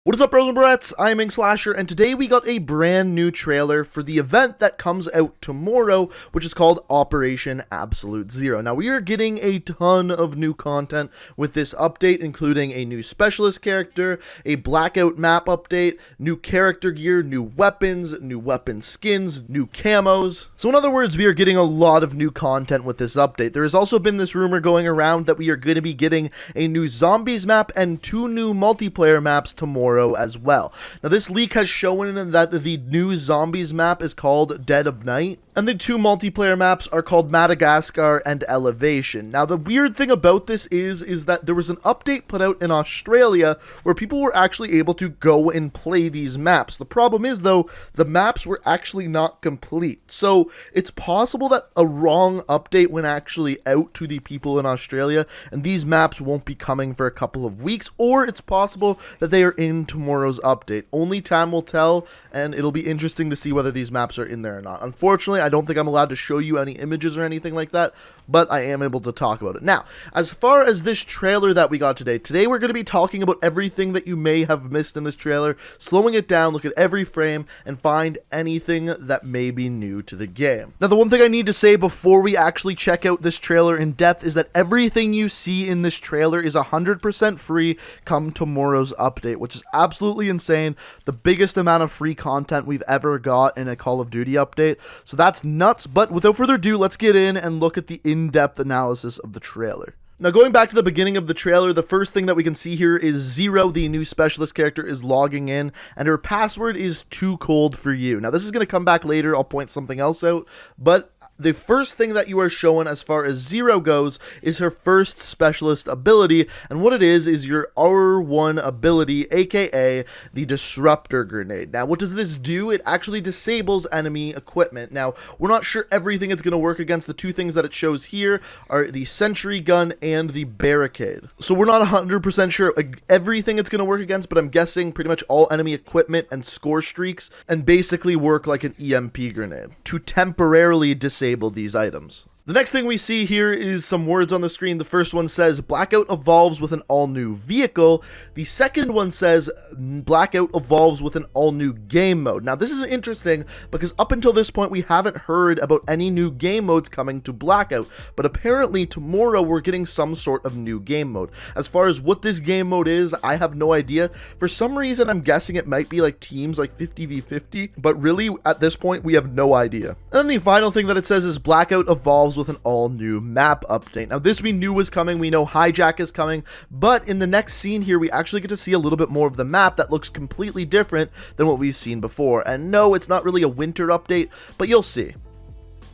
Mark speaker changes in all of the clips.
Speaker 1: What is up, bros and barrettes? I'm Inkslasher, and today we got a brand new trailer for the event that comes out tomorrow, which is called Operation Absolute Zero. Now, we are getting a ton of new content with this update, including a new specialist character, a Blackout map update, new character gear, new weapon skins, new camos. So in other words, we are getting a lot of new content with this update. There has also been this rumor going around that we are going to be getting a new zombies map and 2 new multiplayer maps tomorrow as well. Now, this leak has shown that the new zombies map is called Dead of Night, and the 2 multiplayer maps are called Madagascar and Elevation. Now, the weird thing about this is that there was an update put out in Australia where people were actually able to go and play these maps. The problem is, though, the maps were actually not complete. So it's possible that a wrong update went actually out to the people in Australia, and these maps won't be coming for a couple of weeks, or it's possible that they are in tomorrow's update. Only time will tell, and it'll be interesting to see whether these maps are in there or not. Unfortunately, I don't think I'm allowed to show you any images or anything like that, but I am able to talk about it. Now, as far as this trailer that we got today we're going to be talking about everything that you may have missed in this trailer, slowing it down, look at every frame, and find anything that may be new to the game. Now, the one thing I need to say before we actually check out this trailer in depth is that everything you see in this trailer is 100% free come tomorrow's update, which is absolutely insane. The biggest amount of free content we've ever got in a Call of Duty update. So that's nuts, but without further ado, let's get in and look at the in-depth analysis of the trailer. Now, going back to the beginning of the trailer, the first thing that we can see here is Zero, the new specialist character, is logging in, and her password is "too cold for you." Now, this is going to come back later. I'll point something else out, but the first thing that you are shown as far as Zero goes is her first specialist ability, and what it is your R1 ability, aka the Disruptor Grenade. Now, what does this do? It actually disables enemy equipment. Now, we're not sure everything it's going to work against. The 2 things that it shows here are the Sentry Gun and the Barricade. So we're not 100% sure everything it's going to work against, but I'm guessing pretty much all enemy equipment and score streaks, and basically work like an EMP grenade to temporarily disable these items. The next thing we see here is some words on the screen. The first one says Blackout evolves with an all-new vehicle. The second one says Blackout evolves with an all-new game mode. Now, this is interesting because up until this point we haven't heard about any new game modes coming to Blackout, but apparently tomorrow we're getting some sort of new game mode. As far as what this game mode is, I have no idea. For some reason, I'm guessing it might be like teams, like 50v50, but really at this point we have no idea. And then the final thing that it says is Blackout evolves with an all-new map update. Now, this we knew was coming. We know Hijack is coming, but in the next scene here, we actually get to see a little bit more of the map that looks completely different than what we've seen before. And no, it's not really a winter update, but you'll see.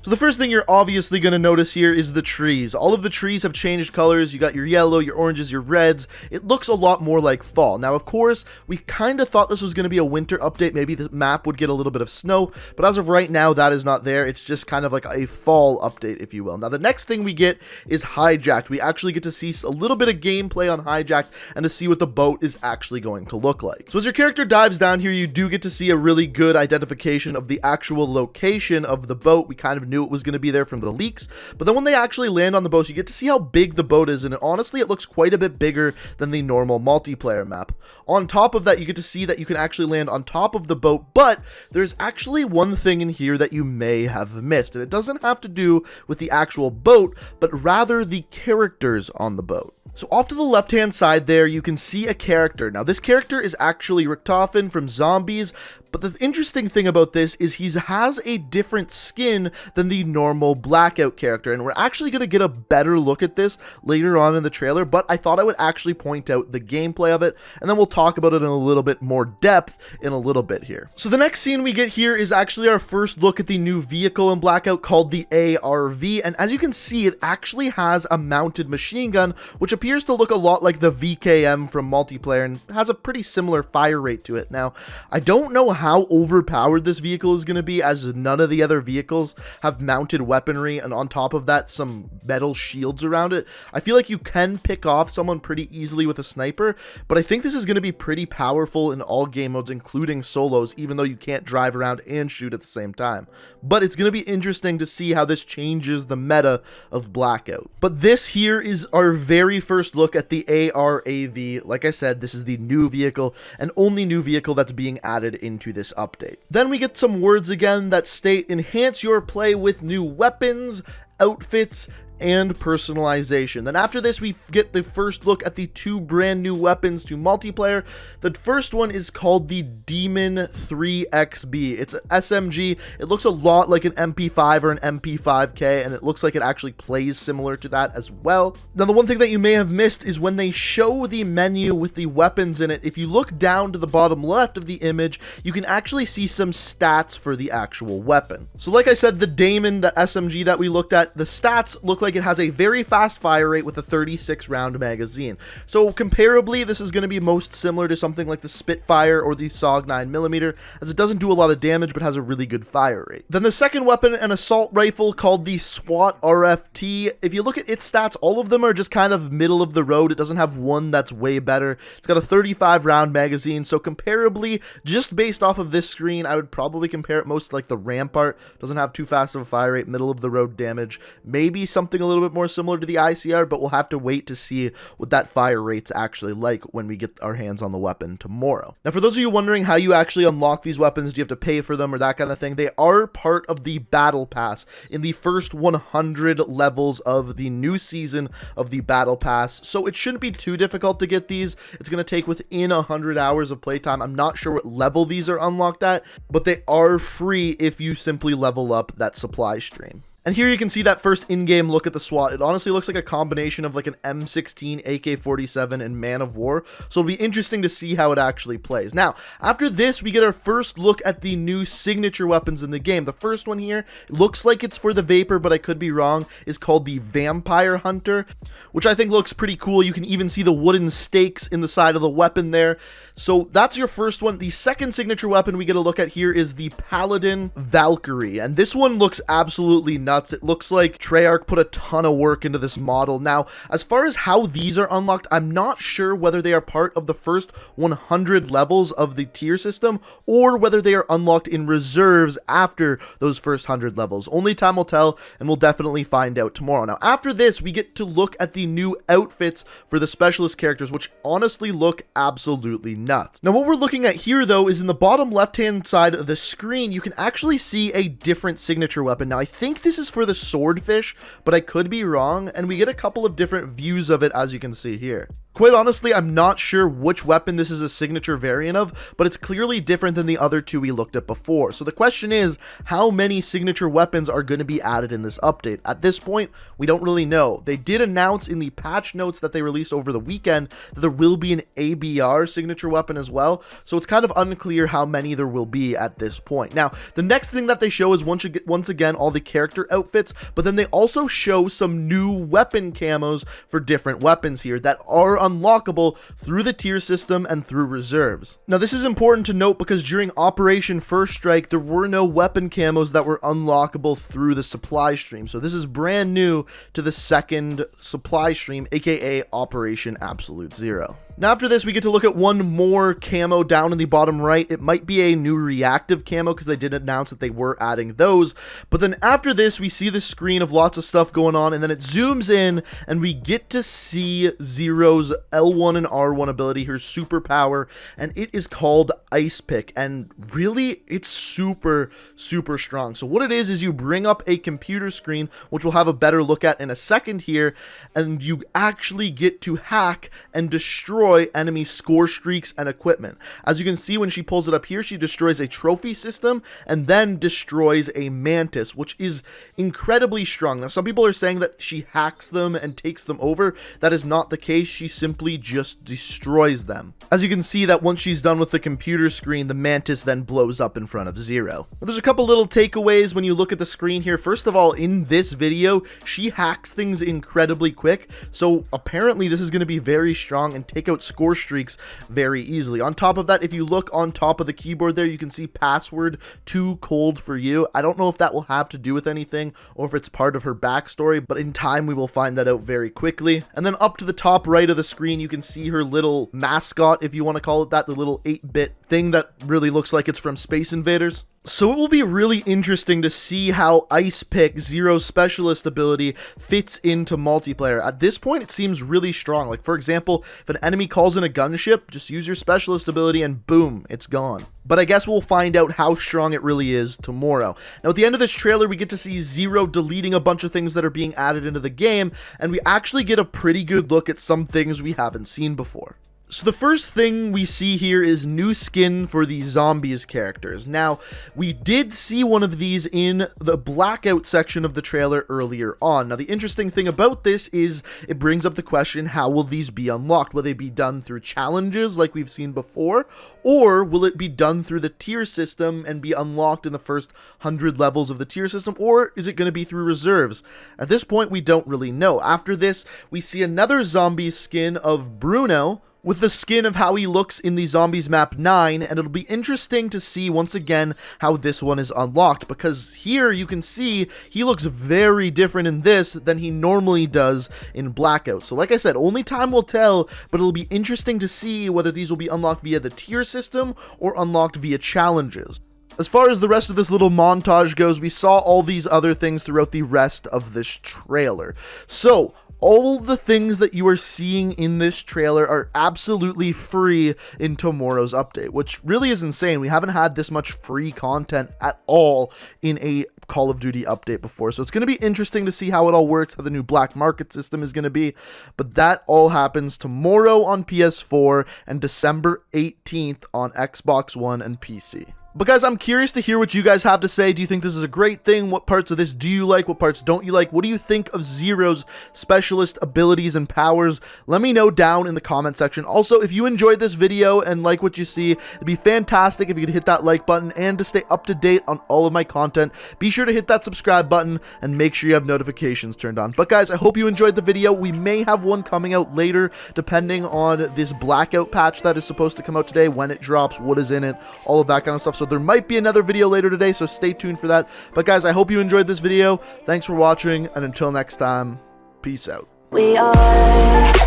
Speaker 1: So the first thing you're obviously going to notice here is the trees. All of the trees have changed colors. You got your yellow, your oranges, your reds. It looks a lot more like fall. Now, of course, we kind of thought this was going to be a winter update. Maybe the map would get a little bit of snow, but as of right now, that is not there. It's just kind of like a fall update, if you will. Now, the next thing we get is Hijacked. We actually get to see a little bit of gameplay on Hijacked and to see what the boat is actually going to look like. So as your character dives down here, you do get to see a really good identification of the actual location of the boat. We kind of knew it was going to be there from the leaks, but then when they actually land on the boat, you get to see how big the boat is, and honestly it looks quite a bit bigger than the normal multiplayer map. On top of that, you get to see that you can actually land on top of the boat, but there's actually one thing in here that you may have missed, and it doesn't have to do with the actual boat, but rather the characters on the boat. So off to the left-hand side there, you can see a character. Now, this character is actually Richtofen from Zombies, but the interesting thing about this is he has a different skin than the normal Blackout character, and we're actually going to get a better look at this later on in the trailer, but I thought I would actually point out the gameplay of it, and then we'll talk about it in a little bit more depth in a little bit here. So the next scene we get here is actually our first look at the new vehicle in Blackout called the ARV, and as you can see, it actually has a mounted machine gun, which appears to look a lot like the VKM from multiplayer and has a pretty similar fire rate to it. Now, I don't know how overpowered this vehicle is going to be, as none of the other vehicles have mounted weaponry, and on top of that, some metal shields around it. I feel like you can pick off someone pretty easily with a sniper, but I think this is going to be pretty powerful in all game modes, including solos, even though you can't drive around and shoot at the same time. But it's going to be interesting to see how this changes the meta of Blackout. But this here is our very first look at the ARAV. Like I said, this is the new vehicle and only new vehicle that's being added into this update. Then we get some words again that state enhance your play with new weapons, outfits, and personalization. Then after this, we get the first look at the two brand new weapons to multiplayer. The first one is called the Demon 3XB. It's an SMG. It looks a lot like an MP5 or an MP5K, and it looks like it actually plays similar to that as well. Now, the one thing that you may have missed is when they show the menu with the weapons in it, if you look down to the bottom left of the image, you can actually see some stats for the actual weapon. So like I said, the Damon, the SMG that we looked at, the stats look like it has a very fast fire rate with a 36 round magazine. So comparably, this is going to be most similar to something like the Spitfire or the SOG 9mm, as it doesn't do a lot of damage but has a really good fire rate. Then the second weapon, an assault rifle called the SWAT RFT. If you look at its stats, all of them are just kind of middle of the road. It doesn't have one that's way better. It's got a 35 round magazine, so comparably, just based off of this screen, I would probably compare it most to like the Rampart. Doesn't have too fast of a fire rate, middle of the road damage. Maybe something a little bit more similar to the ICR, but we'll have to wait to see what that fire rate's actually like when we get our hands on the weapon tomorrow. Now, for those of you wondering how you actually unlock these weapons, do you have to pay for them or that kind of thing, they are part of the Battle Pass in the first 100 levels of the new season of the Battle Pass, so it shouldn't be too difficult to get these. It's going to take within 100 hours of playtime. I'm not sure what level these are unlocked at, but they are free if you simply level up that supply stream. And here you can see that first in-game look at the SWAT. It honestly looks like a combination of like an M16, AK-47, and Man of War. So it'll be interesting to see how it actually plays. Now, after this, we get our first look at the new signature weapons in the game. The first one here looks like it's for the Vapor, but I could be wrong, is called the Vampire Hunter, which I think looks pretty cool. You can even see the wooden stakes in the side of the weapon there. So that's your first one. The second signature weapon we get a look at here is the Paladin Valkyrie, and this one looks absolutely nuts. It looks like Treyarch put a ton of work into this model. Now, as far as how these are unlocked, I'm not sure whether they are part of the first 100 levels of the tier system or whether they are unlocked in reserves after those first 100 levels. Only time will tell, and we'll definitely find out tomorrow. Now, after this, we get to look at the new outfits for the specialist characters, which honestly look absolutely nuts. Now, what we're looking at here, though, is in the bottom left-hand side of the screen, you can actually see a different signature weapon. Now, I think this is for the Swordfish, but I could be wrong, and we get a couple of different views of it, as you can see here. Quite honestly, I'm not sure which weapon this is a signature variant of, but it's clearly different than the other two we looked at before. So the question is, how many signature weapons are going to be added in this update? At this point, we don't really know. They did announce in the patch notes that they released over the weekend that there will be an ABR signature weapon as well, so it's kind of unclear how many there will be at this point. Now, the next thing that they show is once again all the character outfits, but then they also show some new weapon camos for different weapons here that are unlockable through the tier system and through reserves. Now, this is important to note because during Operation First Strike, there were no weapon camos that were unlockable through the supply stream. So this is brand new to the second supply stream, aka Operation Absolute Zero. Now, after this, we get to look at one more camo down in the bottom right. It might be a new reactive camo because they did announce that they were adding those. But then after this, we see the screen of lots of stuff going on, and then it zooms in, and we get to see Zero's L1 and R1 ability, her superpower, and it is called Ice Pick. And really, it's super, super strong. So what it is you bring up a computer screen, which we'll have a better look at in a second here, and you actually get to hack and destroy enemy score streaks and equipment. As you can see, when she pulls it up here, she destroys a trophy system and then destroys a mantis, which is incredibly strong. Now, some people are saying that she hacks them and takes them over. That is not the case. She simply just destroys them. As you can see, that once she's done with the computer computer screen, the Mantis then blows up in front of Zero. Well, there's a couple little takeaways when you look at the screen here. First of all, in this video, she hacks things incredibly quick, so apparently this is going to be very strong and take out score streaks very easily. On top of that, if you look on top of the keyboard there, you can see password too cold for you. I don't know if that will have to do with anything or if it's part of her backstory, but in time we will find that out very quickly. And then up to the top right of the screen, you can see her little mascot, if you want to call it that, the little 8-bit thing that really looks like it's from Space Invaders. So it will be really interesting to see how Ice Pick, Zero's specialist ability, fits into multiplayer. At this point, it seems really strong. Like, for example, if an enemy calls in a gunship, just use your specialist ability and boom, it's gone. But I guess we'll find out how strong it really is tomorrow. Now, at the end of this trailer, we get to see Zero deleting a bunch of things that are being added into the game, and we actually get a pretty good look at some things we haven't seen before. So the first thing we see here is new skin for the zombies characters. Now, we did see one of these in the Blackout section of the trailer earlier on. Now, the interesting thing about this is it brings up the question, how will these be unlocked? Will they be done through challenges like we've seen before? Or will it be done through the tier system and be unlocked in the first 100 levels of the tier system? Or is it going to be through reserves? At this point, we don't really know. After this, we see another zombie skin of Bruno, with the skin of how he looks in the Zombies map 9, and it'll be interesting to see once again how this one is unlocked, because here you can see he looks very different in this than he normally does in Blackout. So like I said, only time will tell, but it'll be interesting to see whether these will be unlocked via the tier system or unlocked via challenges. As far as the rest of this little montage goes, we saw all these other things throughout the rest of this trailer. So, all the things that you are seeing in this trailer are absolutely free in tomorrow's update, which really is insane. We haven't had this much free content at all in a Call of Duty update before. So it's going to be interesting to see how it all works, how the new black market system is going to be. But that all happens tomorrow on PS4 and December 18th on Xbox One and PC. But guys, I'm curious to hear what you guys have to say. Do you think this is a great thing? What parts of this do you like? What parts don't you like? What do you think of Zero's specialist abilities and powers? Let me know down in the comment section. Also, if you enjoyed this video and like what you see, it'd be fantastic if you could hit that like button, and to stay up to date on all of my content, be sure to hit that subscribe button and make sure you have notifications turned on. But guys, I hope you enjoyed the video. We may have one coming out later, depending on this Blackout patch that is supposed to come out today, when it drops, what is in it, all of that kind of stuff. So there might be another video later today, so stay tuned for that. But guys, I hope you enjoyed this video. Thanks for watching, and until next time, peace out.
Speaker 2: We are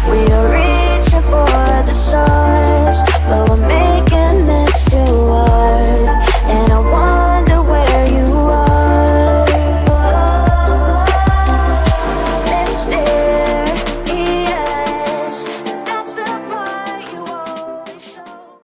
Speaker 2: reaching for the stars, but we're